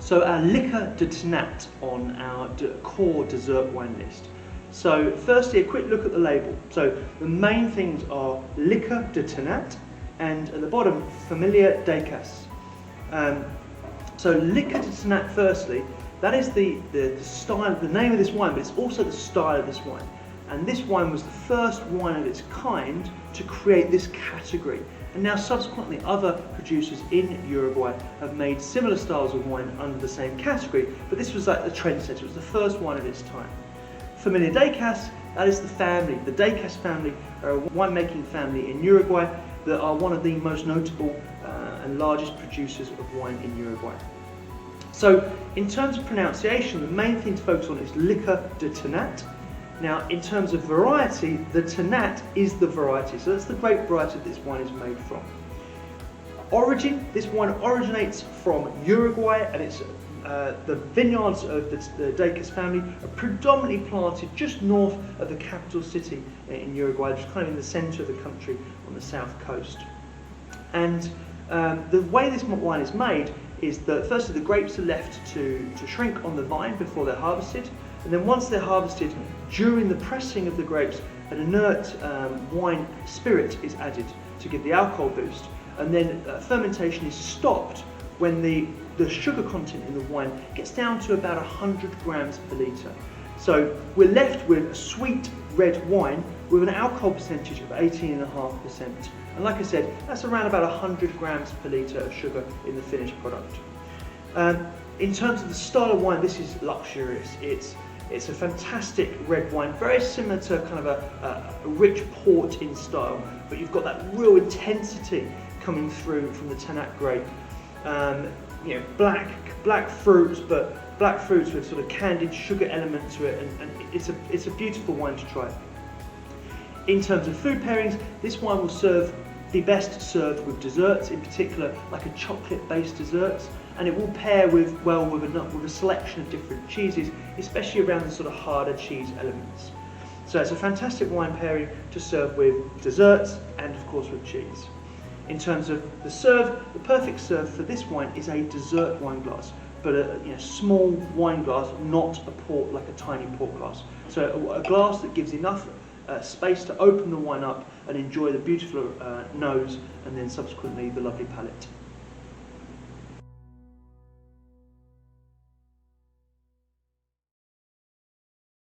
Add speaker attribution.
Speaker 1: So our Licor de Tannat on our core dessert wine list. So firstly, a quick look at the label. So the main things are Licor de Tannat and at the bottom, Familia Deicas. So Licor de Tannat firstly, that is the style, the name of this wine, but it's also the style of this wine. And this wine was the first wine of its kind to create this category. And now subsequently other producers in Uruguay have made similar styles of wine under the same category, but this was like the trendsetter, it was the first wine of its time. Familia Deicas, that is the family. The Deicas family are a winemaking family in Uruguay that are one of the most notable and largest producers of wine in Uruguay. So in terms of pronunciation, the main thing to focus on is Licor de Tannat. Now in terms of variety, the Tannat is the variety, so that's the grape variety that this wine is made from. Origin, this wine originates from Uruguay, and it's the vineyards of the Deicas family are predominantly planted just north of the capital city in Uruguay, just kind of in the centre of the country on the south coast. And the way this wine is made is that firstly the grapes are left to shrink on the vine before they're harvested, and then once they're harvested, during the pressing of the grapes, an inert wine spirit is added to give the alcohol boost, and then fermentation is stopped when the sugar content in the wine gets down to about 100 grams per litre. So we're left with a sweet red wine with an alcohol percentage of 18.5%. And like I said, that's around about 100 grams per litre of sugar in the finished product. In terms of the style of wine, this is luxurious. It's a fantastic red wine, very similar to kind of a rich port in style, but you've got that real intensity coming through from the Tannat grape. You know, black fruits, but black fruits with sort of candied sugar element to it, and it's a beautiful wine to try. In terms of food pairings, this wine will be best served with desserts, in particular like a chocolate-based desserts, and it will pair with a selection of different cheeses, especially around the sort of harder cheese elements. So it's a fantastic wine pairing to serve with desserts and of course with cheese. In terms of the serve, the perfect serve for this wine is a dessert wine glass, but a small wine glass, not a port, like a tiny port glass. So a glass that gives enough space to open the wine up and enjoy the beautiful nose and then subsequently the lovely palate.